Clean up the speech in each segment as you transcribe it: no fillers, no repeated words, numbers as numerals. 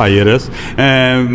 IRS।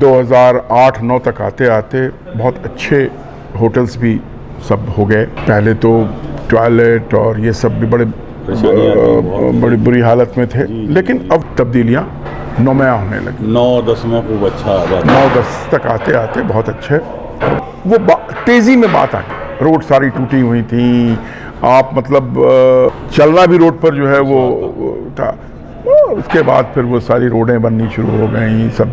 2008-9 تک آتے آتے بہت اچھے ہوٹلز بھی سب ہو گئے. پہلے تو ٹوائلٹ اور یہ سب بھی بڑی بری حالت میں تھے, لیکن اب تبدیلیاں نمایاں ہونے لگی. 9-10 میں خوب اچھا آ جاتا. 9-10 تک آتے آتے بہت اچھے وہ تیزی میں بات آ گئی. روڈ ساری ٹوٹی ہوئی تھیں, آپ مطلب چلنا بھی روڈ پر جو ہے وہ تھا. اس کے بعد پھر وہ ساری روڈیں بننی شروع ہو گئیں سب.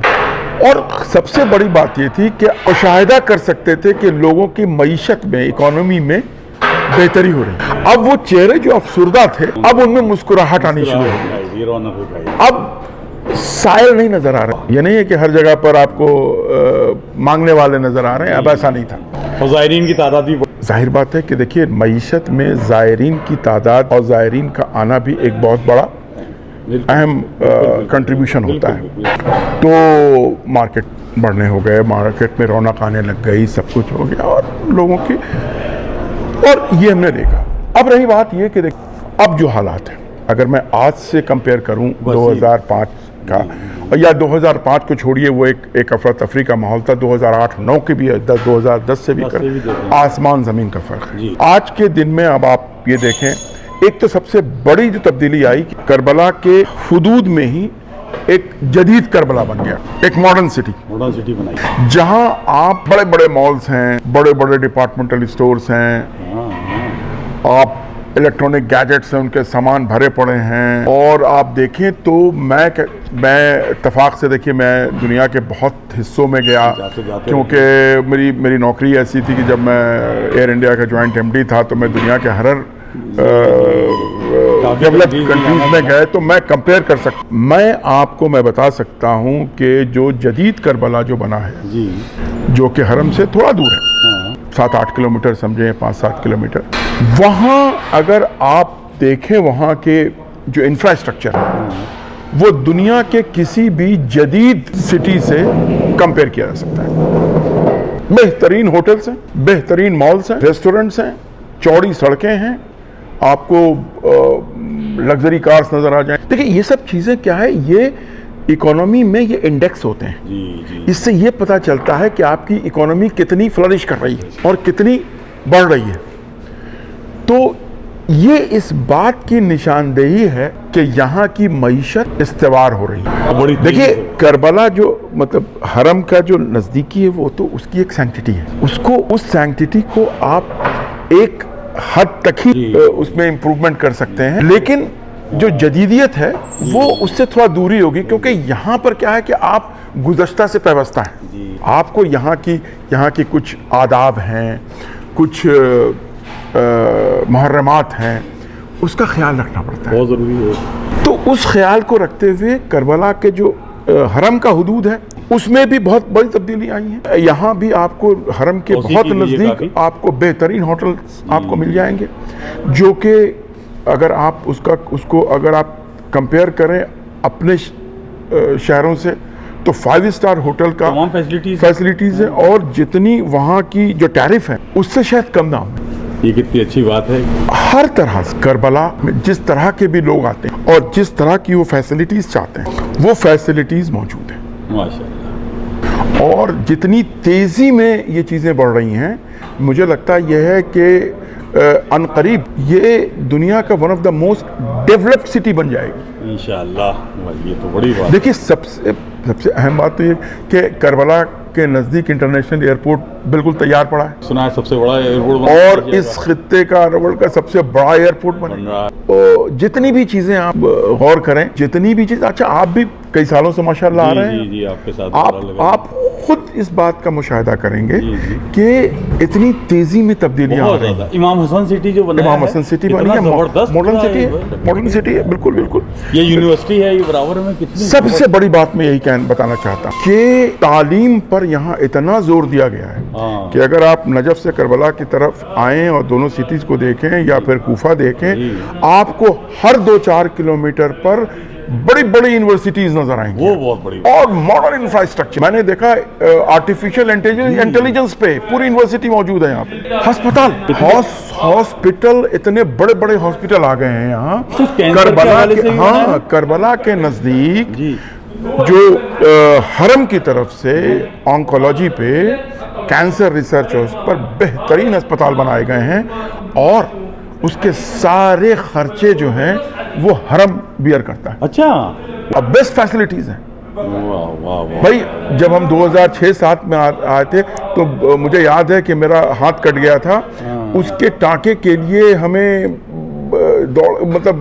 اور سب سے بڑی بات یہ تھی کہ مشاہدہ کر سکتے تھے کہ لوگوں کی معیشت میں, اکانومی میں بہتری ہو رہی. اب وہ چہرے جو افسردہ تھے اب ان میں مسکراہٹ آنی شروع ہو گئی. اب سائل نہیں نظر آ رہا. یہ نہیں ہے کہ ہر جگہ پر آپ کو مانگنے والے نظر آ رہے ہیں, اب ایسا نہیں تھا. اور زائرین کی تعداد بھی ظاہر بات ہے کہ دیکھیے معیشت میں زائرین کی تعداد اور زائرین کا آنا بھی ایک بہت بڑا اہم کنٹریبیوشن ہوتا ہے. تو مارکیٹ بڑھنے ہو گئے, مارکیٹ میں رونق آنے لگ گئی, سب کچھ ہو گیا اور لوگوں کی, اور یہ ہم نے دیکھا. اب رہی بات یہ کہ اب جو حالات ہیں, اگر میں آج سے کمپیئر کروں 2005 کا, یا 2005 کو چھوڑیے وہ ایک افراتفری کا ماحول تھا, 2008-9 کے بھی 2010 سے بھی آسمان زمین کا فرق ہے. آج کے دن میں اب آپ یہ دیکھیں, ایک تو سب سے بڑی جو تبدیلی آئی کہ کربلا کے حدود میں ہی ایک جدید کربلا بن گیا, ایک ماڈرن سٹی بنائی, جہاں آپ بڑے بڑے مالز ہیں, بڑے بڑے ڈپارٹمنٹل اسٹورز ہیں, آپ الیکٹرانک گیجٹس ہیں, ان کے سامان بھرے پڑے ہیں. اور آپ دیکھیں تو میں اتفاق سے دیکھیے میں دنیا کے بہت حصوں میں گیا, کیونکہ میری نوکری ایسی تھی کہ جب میں ایئر انڈیا کا جوائنٹ ایم ڈی تھا تو میں دنیا کے ہر ڈیولپڈ کنٹریز میں گئے تو میں کمپیئر کر سکتا. میں بتا سکتا ہوں کہ جو جدید کربلا جو بنا ہے, جو کہ حرم سے تھوڑا دور ہے, 7-8 کلومیٹر سمجھیں, 5-7 کلومیٹر, وہاں اگر آپ دیکھیں وہاں کے جو انفراسٹرکچر ہے وہ دنیا کے کسی بھی جدید سٹی سے کمپیئر کیا جا سکتا ہے. بہترین ہوٹلز ہیں, بہترین مالز ہیں, ریسٹورنٹس ہیں, چوڑی سڑکیں ہیں, آپ کو لگژری کارز نظر آ جائیں. دیکھیں یہ سب چیزیں کیا ہے, یہ اکانومی میں یہ انڈیکس ہوتے ہیں. اس سے یہ پتہ چلتا ہے کہ آپ کی اکانومی کتنی فلرش کر رہی ہے اور کتنی بڑھ رہی ہے. تو یہ اس بات کی نشاندہی ہے کہ یہاں کی معیشت استوار ہو رہی ہے. دیکھیے کربلا جو مطلب حرم کا جو نزدیکی ہے وہ تو اس کی ایک سینکٹیٹی ہے, اس سینکٹیٹی کو آپ ایک حد تک ہی اس میں امپروومنٹ کر سکتے ہیں, لیکن جو جدیدیت ہے وہ اس سے تھوڑا دوری ہوگی, کیونکہ یہاں پر کیا ہے کہ آپ گزشتہ سے پیوستہ ہیں. آپ کو یہاں کی کچھ آداب ہیں, کچھ محرمات ہیں, اس کا خیال رکھنا پڑتا ہے, بہت ضروری ہے. تو اس خیال کو رکھتے ہوئے کربلا کے جو حرم کا حدود ہے اس میں بھی بہت بڑی تبدیلی آئی ہیں. یہاں بھی آپ کو حرم کے بہت نزدیک آپ کو بہترین ہوٹلز آپ کو مل جائیں گے, جو کہ اگر آپ اس کو اگر آپ کمپیئر کریں اپنے شہروں سے تو 5 اسٹار ہوٹل کا تمام فیسلٹیز ہیں, اور جتنی وہاں کی جو ٹیرف ہے اس سے شاید کم دام ہے. یہ کتنی اچھی بات ہے. ہر طرح سے کربلا میں جس طرح کے بھی لوگ آتے ہیں اور جس طرح کی وہ فیسلٹیز چاہتے ہیں وہ فیسلٹیز موجود ہیں ماشاءاللہ. اور جتنی تیزی میں یہ چیزیں بڑھ رہی ہیں, مجھے لگتا یہ ہے کہ عنقریب یہ دنیا کا one of the most developed city بن جائے گی انشاءاللہ. یہ تو بڑی بات. دیکھیے سب سے اہم بات تو یہ کہ کربلا کے نزدیک انٹرنیشنل ایئرپورٹ بالکل تیار پڑا ہے. سنا ہے سب سے بڑا ایئرپورٹ, اور اس خطے کا ورلڈ کا سب سے بڑا ایئرپورٹ بن رہا ہے. تو جتنی بھی چیزیں آپ غور کریں, جتنی بھی چیز, اچھا آپ بھی کئی سالوں سے ماشاءاللہ آ رہے ہیں, آپ کے ساتھ آپ خود اس بات کا مشاہدہ کریں گے کہ اتنی تیزی میں تبدیلیاں آ رہی ہیں. امام حسن سٹی جو بنا ہے, امام حسن سٹی بنی ہے, ماڈرن سٹی ہے, بالکل بالکل. یہ یونیورسٹی ہے, یہ برابر میں کتنی. سب سے بڑی بات میں یہی بتانا چاہتا ہوں کہ تعلیم پر یہاں اتنا زور دیا گیا ہے کہ اگر آپ نجف سے کربلا کی طرف آئیں اور دونوں سٹیز کو دیکھیں یا پھر کوفہ دیکھیں, آپ کو ہر 2-4 کلومیٹر پر بڑی بڑی یونیورسٹیز نظر آئیں گی, وہ بہت بڑی, اور ماڈرن انفراسٹرکچر. میں نے دیکھا آرٹیفیشل انٹیلیجنس پہ پوری یونیورسٹی موجود ہے یہاں پہ. ہاسپٹل اتنے بڑے بڑے ہاسپٹل آ گئے ہیں یہاں کربلا کے نزدیک. جو حرم کی طرف سے آنکولوجی پہ کینسر ریسرچ اس پر بہترین اسپتال بنائے گئے ہیں اور اس کے سارے خرچے جو ہیں وہ حرم بیئر کرتا ہے. اچھا اب بیسٹ فیسلٹیز ہیں واہ واہ واہ. بھائی. جب ہم 2006-07 میں آئے تھے تو مجھے یاد ہے کہ میرا ہاتھ کٹ گیا تھا. اس کے ٹانکے کے لیے ہمیں مطلب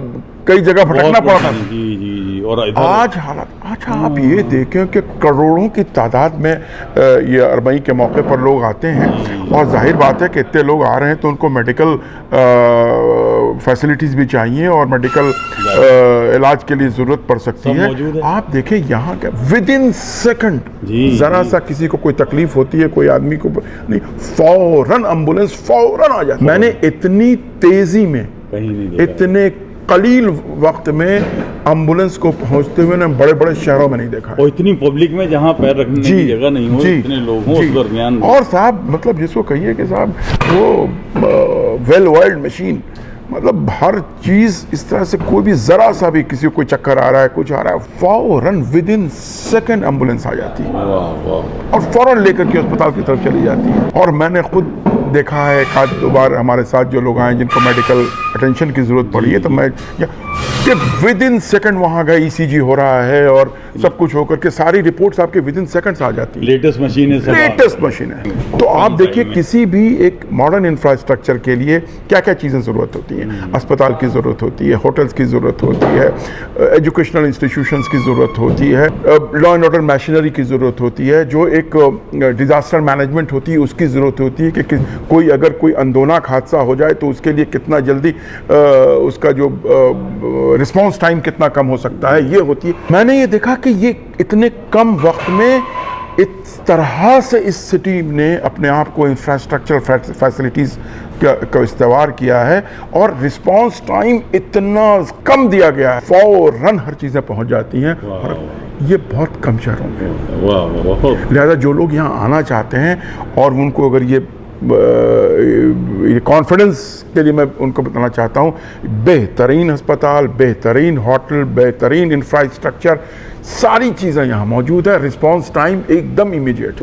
کئی جگہ بھٹکنا پڑا تھا. جی جی جی. اور آج حالات اچھا آپ یہ دیکھیں کہ کروڑوں کی تعداد میں یہ اربعین کے موقع پر لوگ آتے ہیں اور ظاہر بات ہے کہ اتنے لوگ آ رہے ہیں تو ان کو میڈیکل فیسلٹیز بھی چاہیے اور میڈیکل علاج کے لیے ضرورت پڑ سکتی ہے. آپ دیکھیں یہاں کا ود ان سیکنڈ ذرا سا کسی کو کوئی تکلیف ہوتی ہے کوئی آدمی کو نہیں فوراً ایمبولینس فوراً آ جاتی. میں نے اتنی تیزی میں اتنے قلیل وقت میں ایمبولینس کو پہنچتے ہوئے نے بڑے بڑے شہروں میں نہیں دیکھا. اور اتنی پبلک میں جہاں پیر رکھنے کی جگہ نہیں ہو, اتنے لوگ ہوں اس درمیان. اور صاحب مطلب جس کو کہیے کہ صاحب وہ ویل وائلڈ مشین, مطلب ہر چیز اس طرح سے کوئی بھی ذرا سا بھی کسی کو کوئی چکر آ رہا ہے کچھ آ رہا ہے فوراً ود ان سیکنڈ ایمبولینس آ جاتی ہے اور فوراً لے کر کے اسپتال کی طرف چلی جاتی ہے. اور میں نے خود دیکھا ہے ایک آدھ دو بار ہمارے ساتھ جو لوگ آئے جن کو میڈیکل اٹینشن کی ضرورت پڑی ہے تو میں کہ ود ان سیکنڈ وہاں گئے ای سی جی ہو رہا ہے اور سب کچھ ہو کر کے ساری رپورٹس آپ کے ود ان سیکنڈز آ جاتی ہیں. لیٹسٹ مشینیں. تو آپ دیکھیے کسی بھی ایک ماڈرن انفراسٹرکچر کے لیے کیا کیا چیزیں ضرورت ہوتی ہیں. اسپتال کی ضرورت ہوتی ہے, ہوٹلز کی ضرورت ہوتی ہے, ایجوکیشنل انسٹیٹیوشنز کی ضرورت ہوتی ہے, لا اینڈ آرڈر میشنری کی ضرورت ہوتی ہے, جو ایک ڈیزاسٹر مینجمنٹ ہوتی ہے اس کی ضرورت ہوتی ہے کہ کوئی اگر کوئی اندوناک حادثہ ہو جائے تو اس کے لیے کتنا جلدی اس کا جو رسپانس ٹائم کتنا کم ہو سکتا ہے یہ ہوتی ہے. میں نے یہ دیکھا کہ یہ اتنے کم وقت میں اس طرح سے اس سٹی نے اپنے آپ کو انفراسٹرکچر فیسلٹیز کا استوار کیا ہے اور رسپانس ٹائم اتنا کم دیا گیا ہے, فوراً ہر چیزیں پہنچ جاتی ہیں اور یہ بہت کم شہروں میں. لہذا جو لوگ یہاں آنا چاہتے ہیں اور ان کو اگر یہ کانفیڈنس کے لیے میں ان کو بتانا چاہتا ہوں, بہترین ہسپتال, بہترین ہوٹل, بہترین انفراسٹرکچر, ساری چیزیں یہاں موجود ہے. رسپانس ٹائم ایک دم امیڈیٹ.